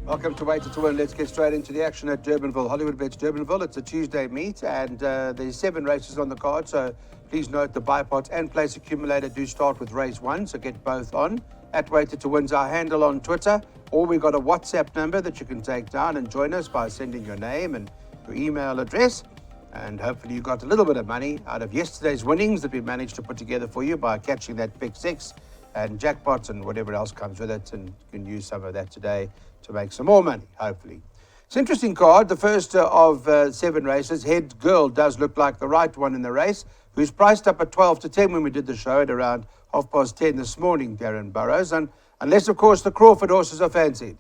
Welcome to Waiter to Win. Let's get straight into the action at Durbanville. Hollywood Bets Durbanville. It's a Tuesday meet and there's 7 races on the card. So please note the buy pot and place accumulator do start with race 1. So get both on. At Waiter to Win's our handle on Twitter. Or we've got a WhatsApp number that you can take down and join us by sending your name and your email address. And hopefully you got a little bit of money out of yesterday's winnings that we managed to put together for you by catching that pick 6 and jackpots and whatever else comes with it. And you can use some of that today to make some more money, hopefully. It's an interesting card. The first of 7 races. Head Girl does look like the right one in the race, who's priced up at 12 to 10 when we did the show at around 10:30 this morning, Daryn Burroughs. And unless, of course, the Crawford horses are fancied.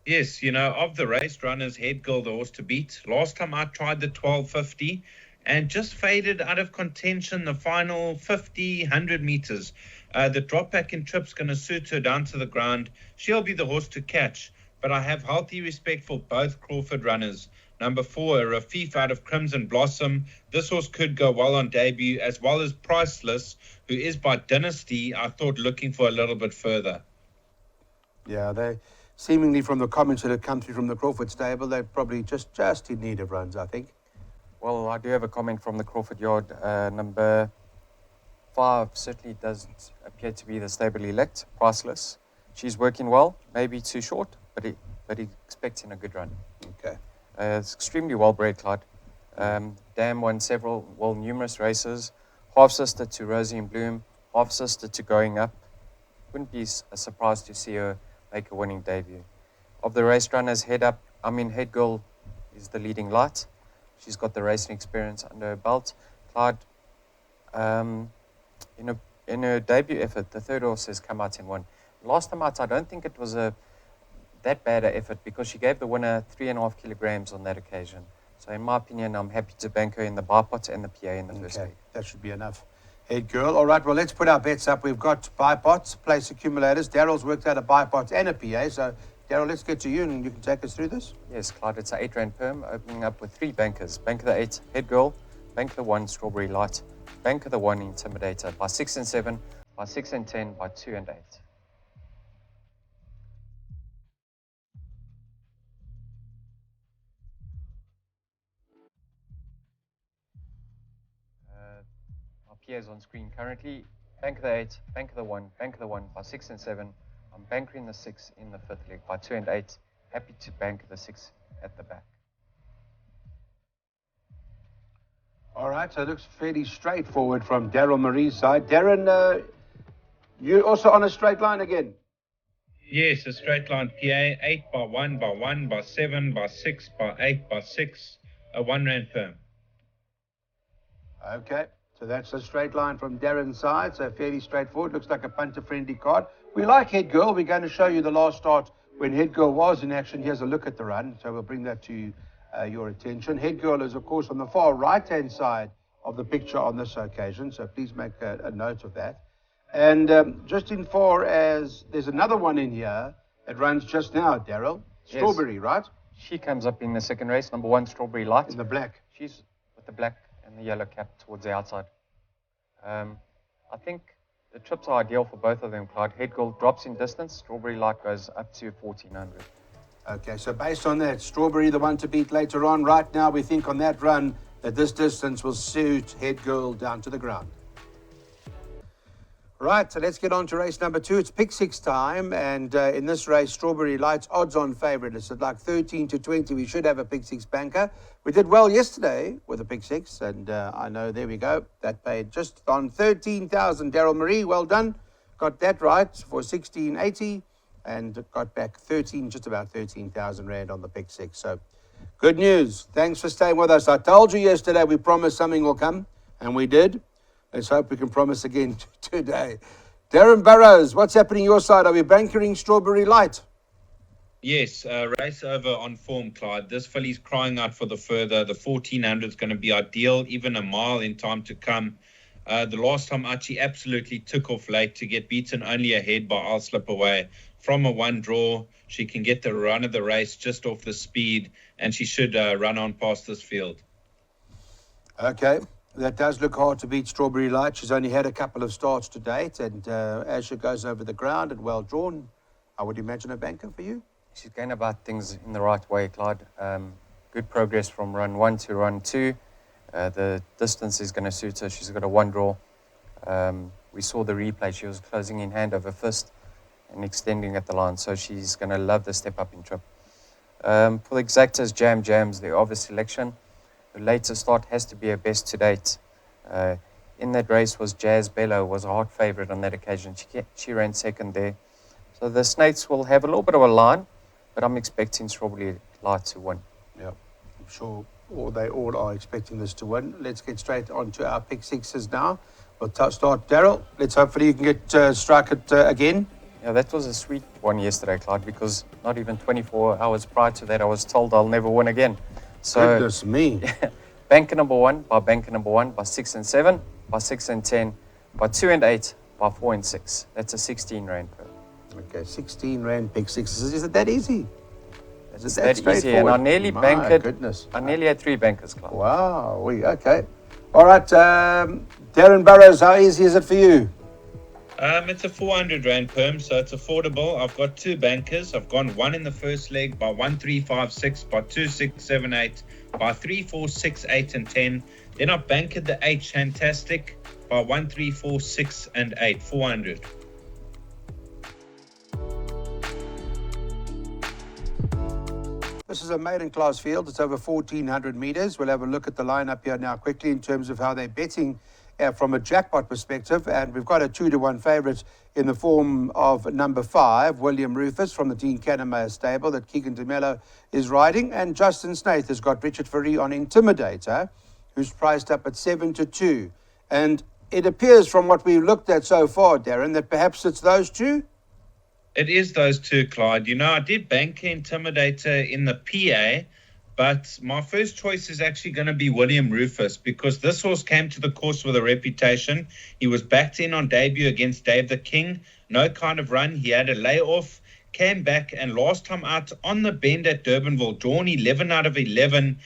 Yes, of the race runners, Head Girl, the horse to beat. Last time I tried the 1250 and just faded out of contention the final 50, 100 meters. The drop back in trip's going to suit her down to the ground. She'll be the horse to catch, but I have healthy respect for both Crawford runners. Number 4, a Rafif out of Crimson Blossom. This horse could go well on debut, as well as Priceless, who is by Dynasty, I thought, looking for a little bit further. Yeah, they seemingly, from the comments that have come through from the Crawford stable, they're probably just in need of runs, I think. Well, I do have a comment from the Crawford yard. Number 5 certainly doesn't appear to be the stable elect. Priceless. She's working well, maybe too short, but he's expecting a good run. Okay. It's extremely well bred, Clyde. Dam won numerous races. Half sister to Rosie in Bloom, half sister to Going Up. Wouldn't be a surprise to see her make a winning debut. Of the race runners, Head Girl is the leading light. She's got the racing experience under her belt. Clyde, in her debut effort, the third horse has come out and won. Last time out, I don't think it was that bad an effort because she gave the winner 3.5 kilograms on that occasion. So in my opinion, I'm happy to bank her in the buy pot and the PA in the first week. That should be enough. Head Girl. All right, well, let's put our bets up. We've got buy pots, place accumulators. Darryl's worked out a buy pot and a PA. So, Darryl, let's get to you and you can take us through this. Yes, Clyde, it's an 8 Rand perm, opening up with 3 bankers. Banker the 8, Head Girl. Banker the 1, Strawberry Light. Banker the 1, Intimidator. By 6 and 7, by 6 and 10, by 2 and 8. My PA is on screen currently. Banker the 8, banker the 1, banker the 1 by 6 and 7. I'm bankering the 6 in the 5th leg by 2 and 8. Happy to bank the 6 at the back. All right, so it looks fairly straightforward from Darryl Maree's side. Daryn, you also on a straight line again? Yes, a straight line PA, 8 by 1 by 1 by 7 by 6 by 8 by 6, a 1 Rand perm. Okay, so that's a straight line from Darren's side, so fairly straightforward. Looks like a punter-friendly card. We like Head Girl. We're going to show you the last start when Head Girl was in action. Here's a look at the run, so we'll bring that to your attention. Head Girl is, of course, on the far right-hand side of the picture on this occasion, so please make a note of that. And just in far as there's another one in here that runs just now, Darryl. Strawberry, yes. Right? She comes up in the second race, number 1, Strawberry Light. In the black. She's with the black and the yellow cap towards the outside. I think the trips are ideal for both of them, Clyde. Head Girl drops in distance. Strawberry Light goes up to 1,400. Okay, so based on that, Strawberry the one to beat later on. Right now, we think on that run that this distance will suit Head Girl down to the ground. Right, so let's get on to race number 2. It's pick 6 time, and in this race, Strawberry Light's odds-on favourite. It's at like 13 to 20. We should have a pick 6 banker. We did well yesterday with a pick 6, and I know, there we go. That paid just on 13,000. Darryl Maree, well done. Got that right for 1680, and got back just about 13,000 Rand on the pick 6. So, good news. Thanks for staying with us. I told you yesterday we promised something will come, and we did. Let's hope we can promise again today. Daryn Burroughs, what's happening your side? Are we bankering Strawberry Light? Yes, race over on form, Clyde. This filly's crying out for the further. The 1,400 is going to be ideal, even a mile in time to come. The last time out, she absolutely took off late to get beaten only ahead by I'll Slip Away. From a 1 draw, she can get the run of the race just off the speed, and she should run on past this field. Okay. That does look hard to beat Strawberry Light. She's only had a couple of starts to date, and as she goes over the ground and well drawn, I would imagine a banker for you. she's going about things in the right way, Clyde. Good progress from run 1 to run 2. The distance is going to suit her. She's got a 1 draw. We saw the replay. She was closing in hand over fist and extending at the line. So she's going to love the step up in trip. For the exactas, Jams, the obvious selection. The latest start has to be her best to date. In that race was Jazz Bello, was a hot favourite on that occasion. She ran second there. So the Snakes will have a little bit of a line, but I'm expecting Strawberry Light to win. Yeah, I'm sure they all are expecting this to win. Let's get straight on to our pick sixes now. We'll start Darryl. Let's hopefully you can get strike it again. Yeah, that was a sweet one yesterday, Clyde, because not even 24 hours prior to that, I was told I'll never win again. So, goodness me. banker number 1, by 6 and 7, by 6 and 10, by 2 and 8, by 4 and 6. That's a 16 rand per. Okay, 16 rand pick sixes. Is it that easy? Is it that easy? And I nearly I nearly had 3 bankers, Clyde. Wow. Okay. All right. Daryn Burroughs, how easy is it for you? It's a 400 rand perm, so it's affordable. I've got 2 bankers. I've gone 1 in the first leg by 1, 3, 5, 6, by 2, 6, 7, 8, by 3, 4, 6, 8, and 10. Then I've bankered the H Fantastic by 1, 3, 4, 6, and 8, 400. This is a maiden class field. It's over 1,400 meters. We'll have a look at the lineup here now quickly in terms of how they're betting from a jackpot perspective. And we've got a 2-to-1 favourite in the form of number 5, William Rufus from the Dean Cannemeyer stable that Keegan DeMello is riding. And Justin Snaith has got Richard Faree on Intimidator, who's priced up at 7-2. And it appears from what we've looked at so far, Daryn, that perhaps it's those two. It is those 2, Clyde. You know, I did banker Intimidator in the PA, but my first choice is actually going to be William Rufus because this horse came to the course with a reputation. He was backed in on debut against Dave the King. No kind of run. He had a layoff, came back, and last time out on the bend at Durbanville, drawn 11 out of 11,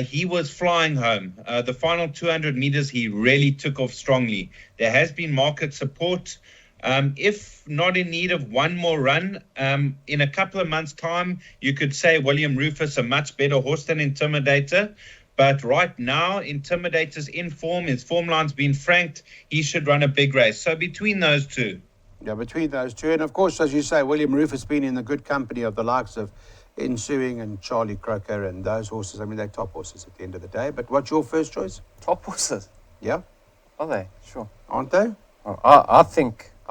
he was flying home. The final 200 meters, he really took off strongly. There has been market support. If not in need of one more run, in a couple of months' time, you could say William Rufus a much better horse than Intimidator. But right now, Intimidator's in form. His form line's been franked. He should run a big race. So between those 2. Yeah, between those 2. And of course, as you say, William Rufus been in the good company of the likes of Ensuing and Charlie Croker and those horses. I mean, they're top horses at the end of the day. But what's your first choice? Top horses? Yeah. Are they? Sure. Aren't they? Oh, I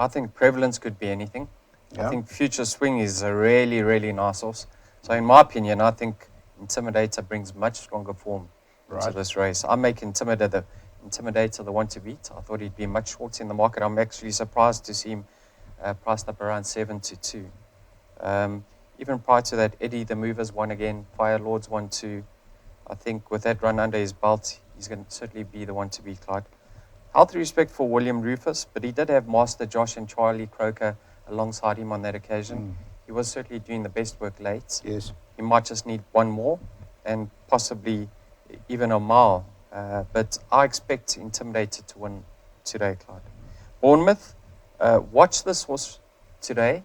think Prevalence could be anything. Yeah. I think Future Swing is a really, really nice horse. So in my opinion, I think Intimidator brings much stronger form into this race. I make Intimidator the one to beat. I thought he'd be much shorter in the market. I'm actually surprised to see him priced up around 7-2. Even prior to that, Eddie the Movers won again. Fire Lords 1-2. I think with that run under his belt, he's going to certainly be the one to beat, Clyde. Healthy respect for William Rufus, but he did have Master Josh and Charlie Croker alongside him on that occasion. He was certainly doing the best work late. Yes. He might just need one more and possibly even a mile. But I expect Intimidator to win today, Clyde. Bournemouth, watch this horse today.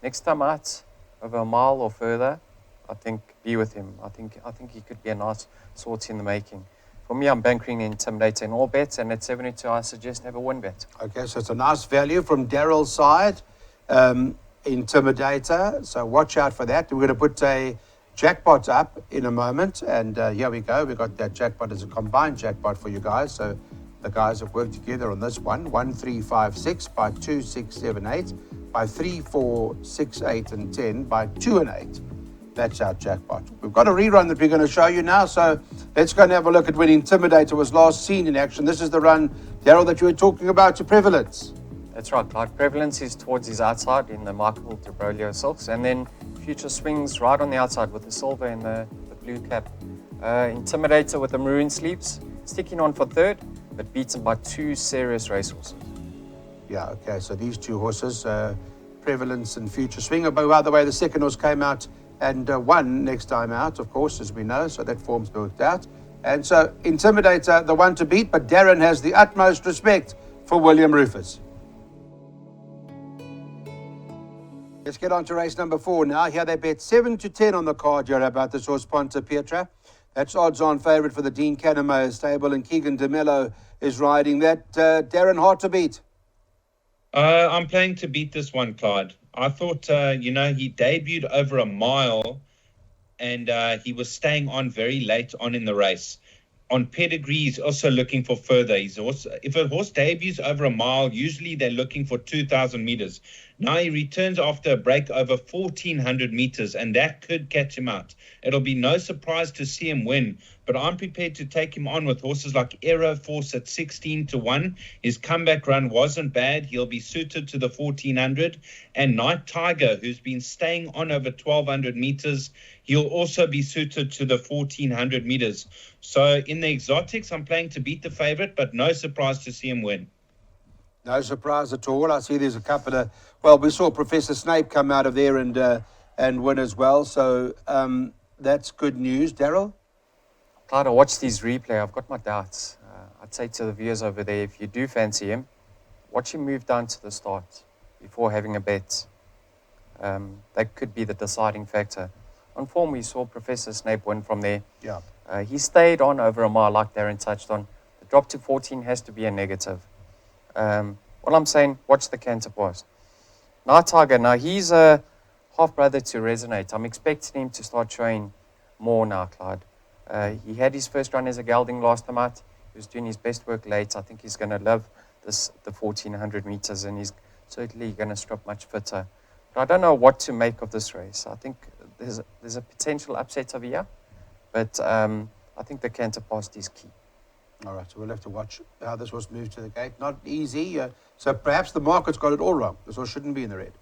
Next time out, over a mile or further, I think be with him. I think he could be a nice sort in the making. For me, I'm bankering Intimidator in all bets, and at 72, I suggest have a win bet. Okay, so it's a nice value from Darryl's side, Intimidator. So watch out for that. We're going to put a jackpot up in a moment, and here we go. We've got that jackpot as a combined jackpot for you guys. So the guys have worked together on this one. 1, 3, 5, 6, by 2, 6, 7, 8, by 3, 4, 6, 8, and 10, by 2 and 8. That's our jackpot. We've got a rerun that we're going to show you now, so let's go and have a look at when Intimidator was last seen in action. This is the run, Darryl, that you were talking about to Prevalence. That's right, Clyde. Prevalence is towards his outside in the Michael de Broglio silks, and then Future Swings right on the outside with the silver and the blue cap. Intimidator with the maroon sleeves, sticking on for third, but beaten by 2 serious racehorses. Yeah, okay, so these 2 horses, Prevalence and Future Swing. But by the way, the second horse came out and won next time out, of course, as we know, so that form's worked out. And so Intimidator, the one to beat, but Daryn has the utmost respect for William Rufus. Let's get on to race number 4 now. Here they bet 7 to 10 on the card here about this horse, Ponta Pietra. That's odds-on favourite for the Dean Canamo stable, and Keegan DeMello is riding that. Daryn, hard to beat. I'm playing to beat this one, Clyde. I thought, he debuted over a mile and he was staying on very late on in the race. On pedigree, he's also looking for further. If a horse debuts over a mile, usually they're looking for 2,000 meters. Now he returns after a break over 1,400 meters, and that could catch him out. It'll be no surprise to see him win, but I'm prepared to take him on with horses like Aero Force at 16 to 1. His comeback run wasn't bad. He'll be suited to the 1,400. And Night Tiger, who's been staying on over 1,200 meters, he'll also be suited to the 1,400 meters. So in the exotics, I'm playing to beat the favorite, but no surprise to see him win. No surprise at all. I see there's a couple of... Well, we saw Professor Snape come out of there and win as well. So that's good news. Darryl? Clyde, I watched his replay. I've got my doubts. I'd say to the viewers over there, if you do fancy him, watch him move down to the start before having a bet. That could be the deciding factor. On form, we saw Professor Snape win from there. Yeah. He stayed on over a mile, like Daryn touched on. The drop to 14 has to be a negative. What I'm saying, watch the canter pass. Night Tiger, now he's a half-brother to Resonate. I'm expecting him to start showing more now, Clyde. He had his first run as a gelding last time out. He was doing his best work late. I think he's going to love the 1,400 meters, and he's certainly going to strap much fitter. But I don't know what to make of this race. I think there's a potential upset over here, but I think the canter pass is key. All right, so we'll have to watch how this horse moves to the gate. Not easy. So perhaps the market's got it all wrong. This horse shouldn't be in the red.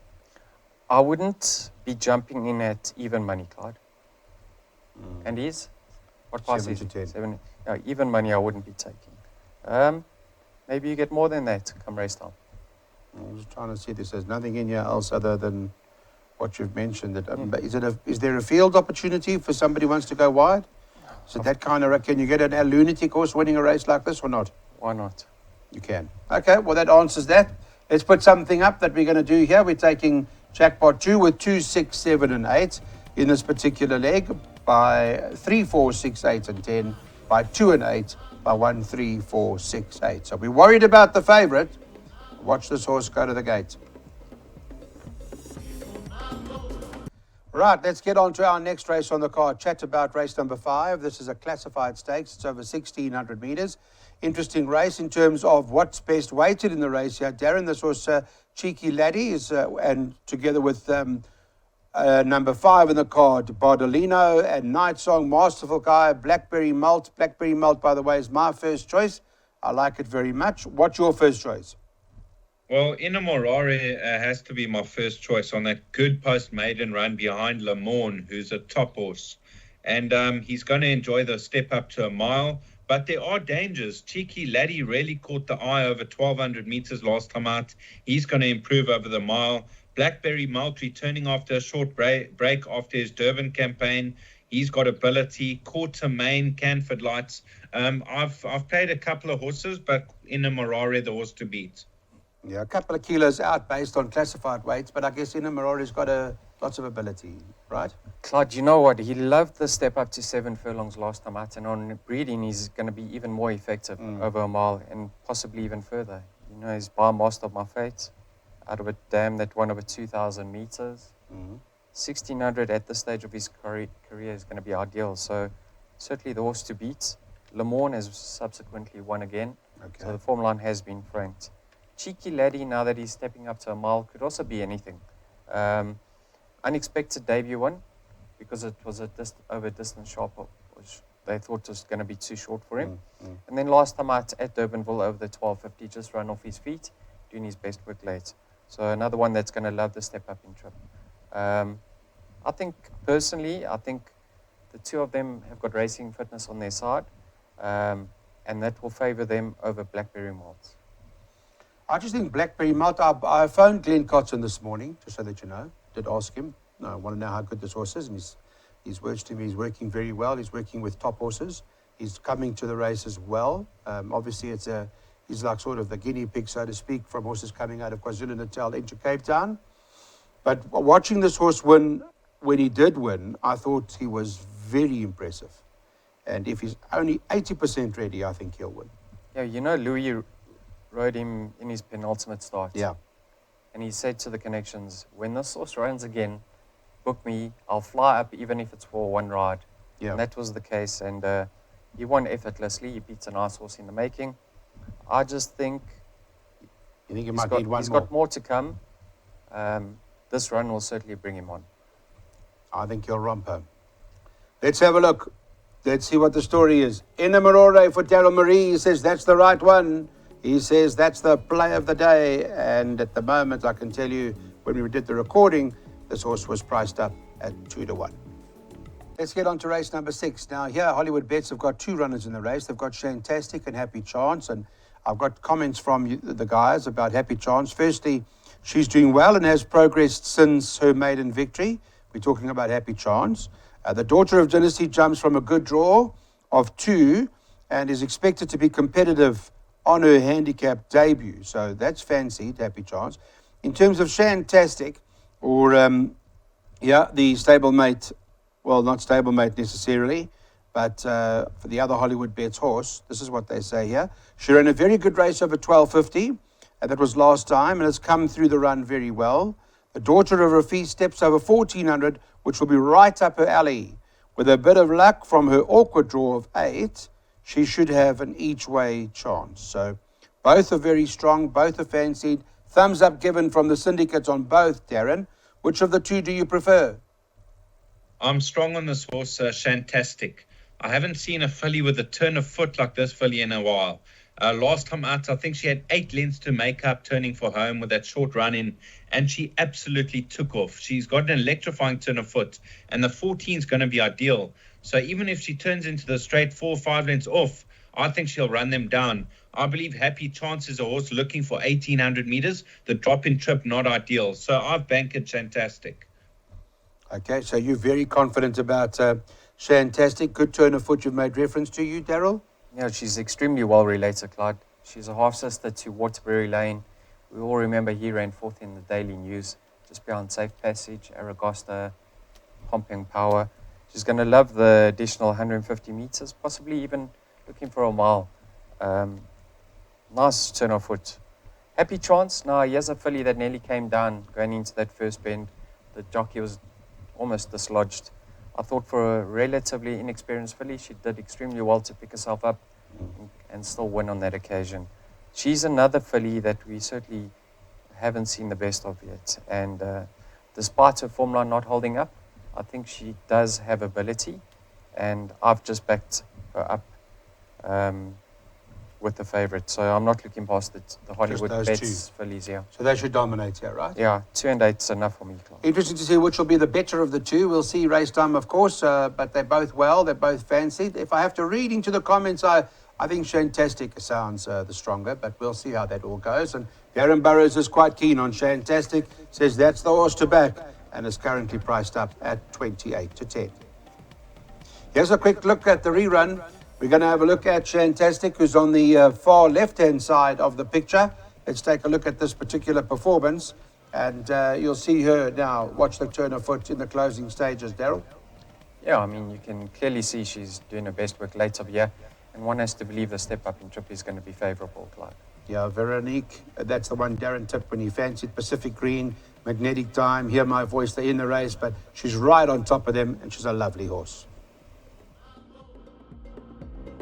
I wouldn't be jumping in at even money, Clyde. And he's? What price 7 is to it? 10. 7. No, even money I wouldn't be taking. Maybe you get more than that come race time. I'm just trying to see this. There's nothing in here else other than what you've mentioned. That is there a field opportunity for somebody who wants to go wide? So that kind of, can you get a lunatic horse winning a race like this or not? Why not? You can. Okay, well, that answers that. Let's put something up that we're going to do here. We're taking jackpot 2 with 2, 6, 7, and 8 in this particular leg by 3, 4, 6, 8, and 10, by 2 and 8, by 1, 3, 4, 6, 8. So we're worried about the favourite. Watch this horse go to the gate. Right, let's get on to our next race on the card. Chat about race number 5. This is a classified stakes. It's over 1,600 metres. Interesting race in terms of what's best weighted in the race here. Daryn, this was Cheeky Laddie, and together with number 5 in the card, Bardolino and Night Song, Masterful Guy, Blackberry Malt. Blackberry Malt, by the way, is my first choice. I like it very much. What's your first choice? Well, Maree has to be my first choice on that good post-maiden run behind Le Morne, who's a top horse. And he's going to enjoy the step up to a mile. But there are dangers. Cheeky Laddie really caught the eye over 1,200 meters last time out. He's going to improve over the mile. Blackberry Malt returning after a short break after his Durban campaign. He's got ability. Quartermain, Canford Lights. I've played a couple of horses, but Maree, the horse to beat. Yeah, a couple of kilos out based on classified weights, but I guess Maree's got lots of ability, right? Clyde, you know what? He loved the step up to 7 furlongs last time out, and on breeding, he's going to be even more effective over a mile and possibly even further. You know, he's by Master of My Fate out of a dam that won over 2,000 meters. 1,600 at this stage of his career is going to be ideal. So certainly the horse to beat. Le Morne has subsequently won again. Okay. So the form line has been franked. Cheeky Laddie, now that he's stepping up to a mile, could also be anything. Unexpected debut one, because it was over distance sharp, which they thought was going to be too short for him. And then last time out at Durbanville over the 1250, just run off his feet, doing his best work late. So another one that's going to love the step up in trip. I think the two of them have got racing fitness on their side, and that will favour them over Blackberry Malts. I just think Blackberry Malt, I phoned Glenn Cotton this morning, just so that you know. Did ask him. I want to know how good this horse is. And his words to me, he's working very well. He's working with top horses. He's coming to the race as well. Obviously, he's like sort of the guinea pig, so to speak, from horses coming out of KwaZulu-Natal into Cape Town. But watching this horse win, when he did win, I thought he was very impressive. And if he's only 80% ready, I think he'll win. Yeah, you know, Louis rode him in his penultimate start. Yeah. And he said to the connections, when this horse runs again, book me, I'll fly up even if it's for one ride. Yeah. And that was the case. And he won effortlessly. He beats a nice horse in the making. I just think You think he might need one he's more? got more to come. This run will certainly bring him on. I think he'll romp home. Let's have a look. Let's see what the story is. Maree for Darryl. Maree says that's the right one. He says that's the play of the day. And at the moment, I can tell you, when we did the recording, this horse was priced up at 2-1. Let's get on to race number 6. Now, here, Hollywood Bets have got 2 runners in the race. They've got Shantastic and Happy Chance. And I've got comments from the guys about Happy Chance. Firstly, she's doing well and has progressed since her maiden victory. We're talking about Happy Chance. The daughter of Dynasty jumps from a good draw of 2 and is expected to be competitive on her handicap debut. So that's fancied, Happy Chance. In terms of Shantastic, or the stablemate, well, not stablemate necessarily, but for the other Hollywood Bets horse, this is what they say here. She ran a very good race over 12.50, and that was last time, and has come through the run very well. The daughter of Rafi steps over 1400, which will be right up her alley. With a bit of luck from her awkward draw of 8, she should have an each-way chance. So both are very strong, both are fancied. Thumbs up given from the syndicate on both, Daryn. Which of the 2 do you prefer? I'm strong on this horse, Shantastic. I haven't seen a filly with a turn of foot like this filly in a while. Last time out, I think she had 8 lengths to make up turning for home with that short run in, and she absolutely took off. She's got an electrifying turn of foot, and the 14 is going to be ideal. So even if she turns into the straight 4 or 5 lengths off, I think she'll run them down. I believe Happy Chance is a horse looking for 1,800 meters. The drop-in trip, not ideal. So I've banked Shantastic. Okay, so you're very confident about Shantastic. Good turn of foot you've made reference to, you, Darryl? Yeah, she's extremely well related, Clyde. She's a half-sister to Waterbury Lane. We all remember he ran 4th in the Daily News, just behind Safe Passage, Aragosta, Pumping Power. She's going to love the additional 150 meters, possibly even looking for a mile. Nice turn of foot. Happy Chance. Now, he has a filly that nearly came down going into that first bend. The jockey was almost dislodged. I thought for a relatively inexperienced filly, she did extremely well to pick herself up and still win on that occasion. She's another filly that we certainly haven't seen the best of yet. And despite her form line not holding up, I think she does have ability. And I've just backed her up with the favourite. So I'm not looking past the Hollywood Bets fillies here. So they should dominate here, right? Yeah, 2 and 8 is enough for me, Clyde. Interesting to see which will be the better of the 2. We'll see race time, of course, but they're both well. They're both fancied. If I have to read into the comments, I think Shantastic sounds the stronger, but we'll see how that all goes. And Daryn Burroughs is quite keen on Shantastic, says that's the horse to back, and is currently priced up at 28-10. Here's a quick look at the rerun. We're going to have a look at Shantastic, who's on the far left-hand side of the picture. Let's take a look at this particular performance, and you'll see her now. Watch the turn of foot in the closing stages, Darryl. Yeah, I mean, you can clearly see she's doing her best work later here, and one has to believe the step-up in trip is going to be favourable, Clyde. Yeah, Veronique, that's the one Daryn tipped when he fancied Pacific Green, Magnetic Time, Hear My Voice, they're in the race, but she's right on top of them, and she's a lovely horse.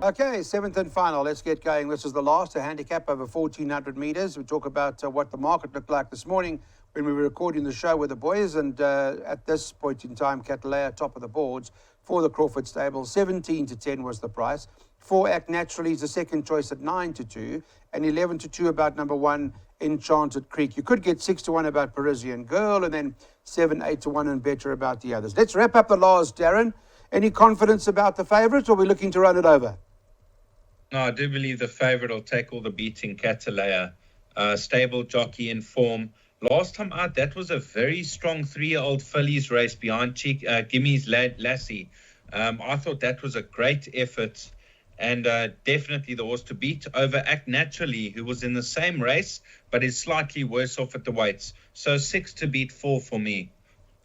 Okay, 7th and final. Let's get going. This is the last, a handicap over 1,400 meters. We talk about what the market looked like this morning when we were recording the show with the boys. And at this point in time, Catalea top of the boards for the Crawford stable. 17-10 was the price. 4 Act Naturally is the second choice at 9-2, and 11-2 about number 1, Enchanted Creek. You could get 6-1 about Parisian Girl, and then 7-8-1 and better about the others. Let's wrap up the last, Daryn. Any confidence about the favourites, or are we looking to run it over? No, I do believe the favourite will take all the beating, Catalea. Stable jockey in form. Last time out, that was a very strong 3-year-old fillies race behind Gimmy's Lassie. I thought that was a great effort. and definitely the horse to beat over Act Naturally, who was in the same race but is slightly worse off at the weights. So 6 to beat 4 for me.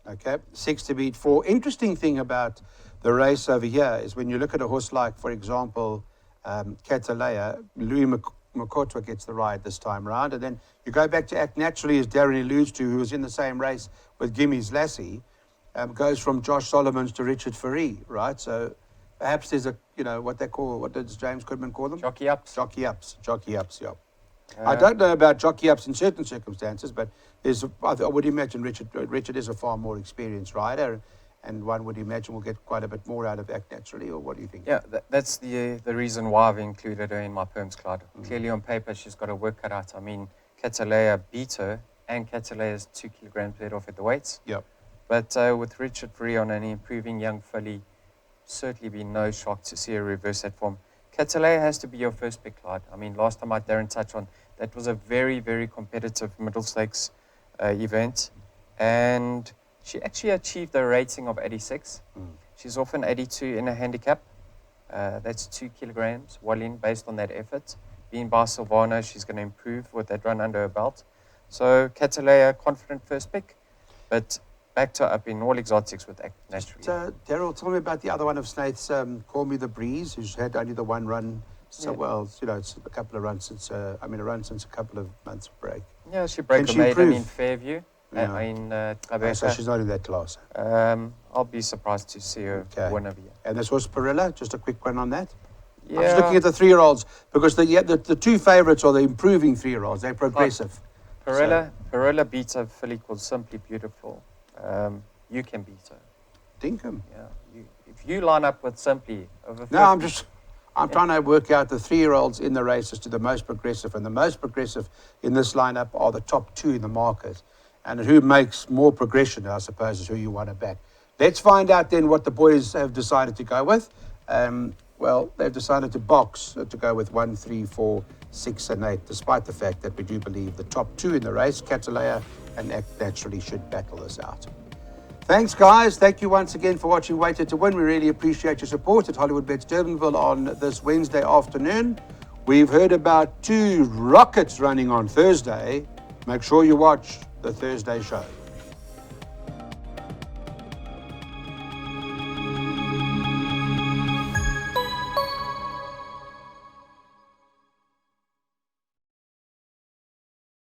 Okay, 6 to beat 4. Interesting thing about the race over here is when you look at a horse like, for example, Catalea, Louis Makotwa gets the ride this time round, and then you go back to Act Naturally, as Daryn alludes to, who was in the same race with Gimmy's Lassie, goes from Josh Solomons to Richard Faree, right? So perhaps there's a, what does James Goodman call them? Jockey ups. Jockey ups, yeah. I don't know about jockey ups in certain circumstances, but I would imagine Richard is a far more experienced rider, and one would imagine will get quite a bit more out of Act Naturally, or what do you think? Yeah, that's the reason why I've included her in my perms, Clyde. Clearly on paper, she's got her work cut out. I mean, Catalea beat her, and Catalea is 2 kilograms better off at the weights. Yep. But with Richard Faree on an improving young filly, certainly be no shock to see her reverse that form. Catalea has to be your first pick, Clyde. I mean, last time Daryn touched on, that was a very, very competitive middle stakes event. And she actually achieved a rating of 86. She's off an 82 in a handicap. That's 2 kilograms, well in, based on that effort. Being by Silvano, she's going to improve with that run under her belt. So, Catalea, confident first pick. But back to up in all exotics with Act Naturally. So, Darryl, tell me about the other one of Snaith's, Call Me the Breeze, who's had only the one run. So, well, it's a couple of runs since, a run since a couple of months of break. Yeah, she broke a maiden in Fairview. Yeah. In So she's not in that class. I'll be surprised to see her win over here. And this horse Perilla, just a quick one on that. Yeah. I'm just looking at the 3-year-olds because the two favourites are the improving 3-year-olds. They're progressive. Perilla beats a filly called Simply Beautiful. You can beat her. Dinkum. Yeah. If you line up with Simply over 50, No, I'm trying to work out the 3-year-olds in the race as to the most progressive, and the most progressive in this lineup are the top 2 in the market. And who makes more progression, I suppose, is who you want to back. Let's find out then what the boys have decided to go with. Well, they've decided to box to go with 1, 3, 4, 6, and 8, despite the fact that we do believe the top 2 in the race, Catalea and Act Naturally, should battle this out. Thanks, guys. Thank you once again for watching Waited to Win. We really appreciate your support at Hollywood Bets Durbanville on this Wednesday afternoon. We've heard about 2 rockets running on Thursday. Make sure you watch the Thursday show.